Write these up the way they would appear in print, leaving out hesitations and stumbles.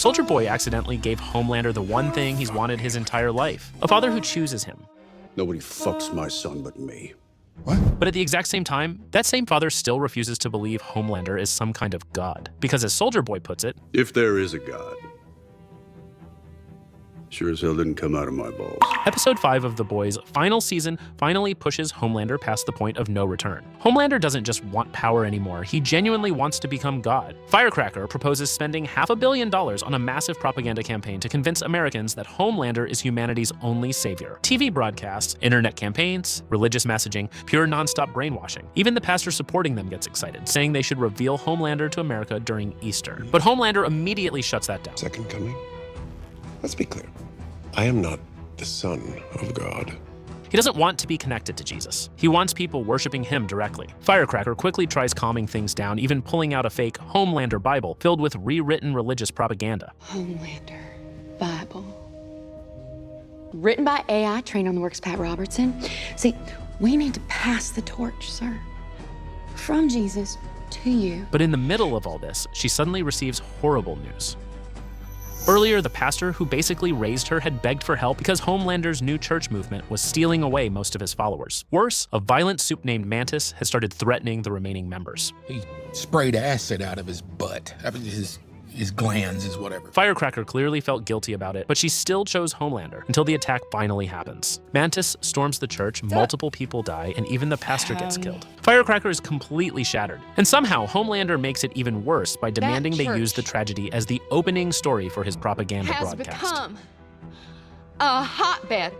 Soldier Boy accidentally gave Homelander the one thing he's wanted his entire life, a father who chooses him. Nobody fucks my son but me. What? But at the exact same time, that same father still refuses to believe Homelander is some kind of god. Because as Soldier Boy puts it, if there is a god, sure as hell didn't come out of my balls. Episode 5 of The Boys' final season finally pushes Homelander past the point of no return. Homelander doesn't just want power anymore, he genuinely wants to become God. Firecracker proposes spending $500 million on a massive propaganda campaign to convince Americans that Homelander is humanity's only savior. TV broadcasts, internet campaigns, religious messaging, pure nonstop brainwashing. Even the pastor supporting them gets excited, saying they should reveal Homelander to America during Easter. But Homelander immediately shuts that down. Second coming? Let's be clear. I am not the son of God. He doesn't want to be connected to Jesus. He wants people worshiping him directly. Firecracker quickly tries calming things down, even pulling out a fake Homelander Bible filled with rewritten religious propaganda. Homelander Bible. Written by AI, trained on the works of Pat Robertson. See, we need to pass the torch, sir. From Jesus to you. But in the middle of all this, she suddenly receives horrible news. Earlier, the pastor who basically raised her had begged for help because Homelander's new church movement was stealing away most of his followers. Worse, a violent soup named Mantis has started threatening the remaining members. He sprayed acid out of his butt. I mean, his glands is whatever. Firecracker clearly felt guilty about it, but she still chose Homelander until the attack finally happens. Mantis storms the church, multiple people die, and even the pastor gets killed. Firecracker is completely shattered. And somehow, Homelander makes it even worse by demanding they use the tragedy as the opening story for his propaganda broadcast. Has become a hotbed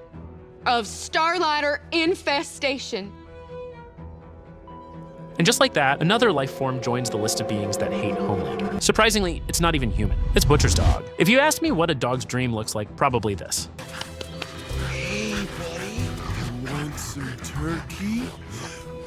of Starlighter infestation. And just like that, another life form joins the list of beings that hate Homelander. Surprisingly, it's not even human. It's Butcher's dog. If you ask me what a dog's dream looks like, probably this. Hey, buddy, you want some turkey?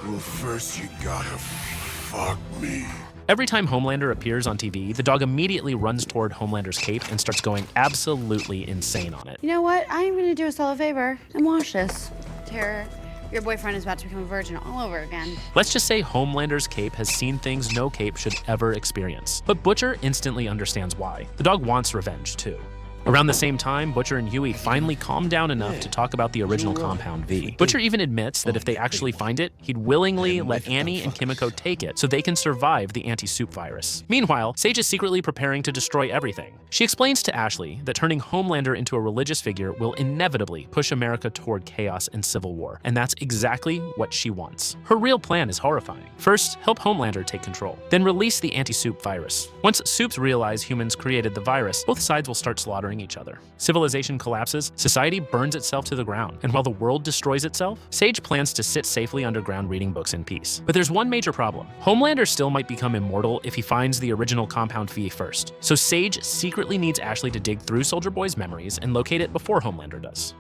Well, first you gotta fuck me. Every time Homelander appears on TV, the dog immediately runs toward Homelander's cape and starts going absolutely insane on it. You know what? I'm gonna do us all a favor and wash this. Tara, your boyfriend is about to become a virgin all over again. Let's just say Homelander's cape has seen things no cape should ever experience. But Butcher instantly understands why. The dog wants revenge, too. Around the same time, Butcher and Huey finally calm down enough to talk about the original Compound V. Butcher even admits that if they actually find it, he'd willingly let Annie and Kimiko take it so they can survive the anti-soup virus. Meanwhile, Sage is secretly preparing to destroy everything. She explains to Ashley that turning Homelander into a religious figure will inevitably push America toward chaos and civil war, and that's exactly what she wants. Her real plan is horrifying. First, help Homelander take control, then release the anti-soup virus. Once soups realize humans created the virus, both sides will start slaughtering each other. Civilization collapses, society burns itself to the ground, and while the world destroys itself, Sage plans to sit safely underground reading books in peace. But there's one major problem. Homelander still might become immortal if he finds the original Compound V first. So Sage secretly needs Ashley to dig through Soldier Boy's memories and locate it before Homelander does.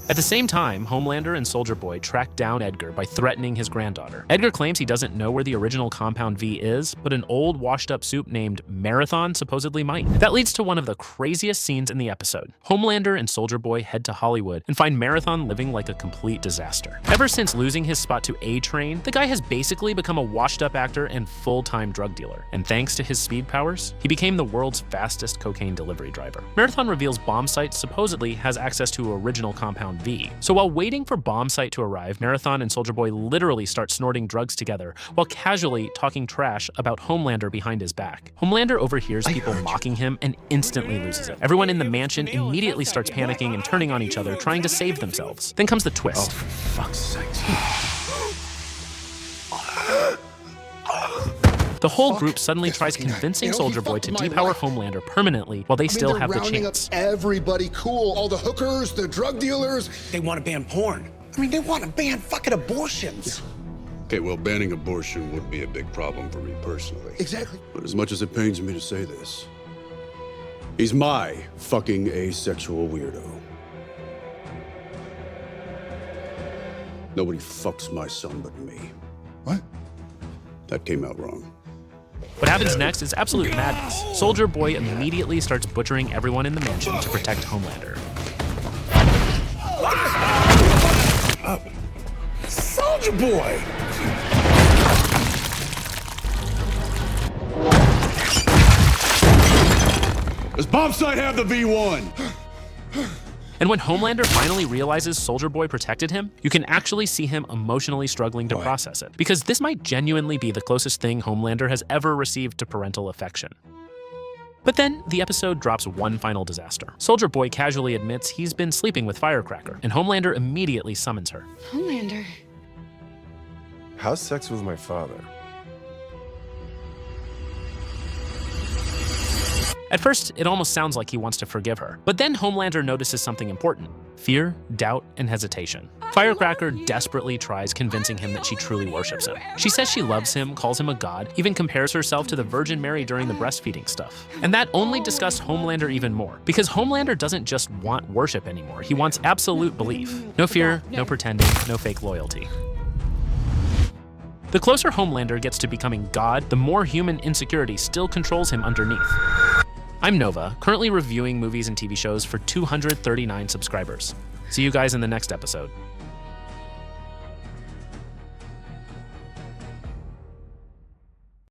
At the same time, Homelander and Soldier Boy track down Edgar by threatening his granddaughter. Edgar claims he doesn't know where the original Compound V is, but an old washed-up soup named Marathon supposedly might. That leads to one of the craziest scenes in the episode. Homelander and Soldier Boy head to Hollywood and find Marathon living like a complete disaster. Ever since losing his spot to A-Train, the guy has basically become a washed-up actor and full-time drug dealer. And thanks to his speed powers, he became the world's fastest cocaine delivery driver. Marathon reveals Bombsight supposedly has access to original Compound V. So while waiting for Bombsight to arrive, Marathon and Soldier Boy literally start snorting drugs together while casually talking trash about Homelander behind his back. Homelander overhears people mocking him and instantly loses it. Everyone in the mansion immediately starts panicking and turning on each other, trying to save themselves. Then comes the twist. Oh, for fuck's sake. The whole group suddenly tries convincing Soldier Boy to depower Homelander permanently while they still have the chance. Everybody cool, all the hookers, the drug dealers. They want to ban porn. I mean, they want to ban fucking abortions. Okay, well, banning abortion would be a big problem for me personally. Exactly. But as much as it pains me to say this, he's my fucking asexual weirdo. Nobody fucks my son but me. What? That came out wrong. What happens next is absolute madness. Soldier Boy immediately starts butchering everyone in the mansion to protect Homelander. Soldier Boy! Does bomb site have the V1? And when Homelander finally realizes Soldier Boy protected him, you can actually see him emotionally struggling to process it, because this might genuinely be the closest thing Homelander has ever received to parental affection. But then, the episode drops one final disaster. Soldier Boy casually admits he's been sleeping with Firecracker, and Homelander immediately summons her. Homelander. How's sex with my father? At first, it almost sounds like he wants to forgive her. But then Homelander notices something important: fear, doubt, and hesitation. Firecracker desperately tries convincing him that she truly worships him. She says she loves him, calls him a god, even compares herself to the Virgin Mary during the breastfeeding stuff. And that only disgusts Homelander even more, because Homelander doesn't just want worship anymore, he wants absolute belief. No fear, no pretending, no fake loyalty. The closer Homelander gets to becoming God, the more human insecurity still controls him underneath. I'm Nova, currently reviewing movies and TV shows for 239 subscribers. See you guys in the next episode.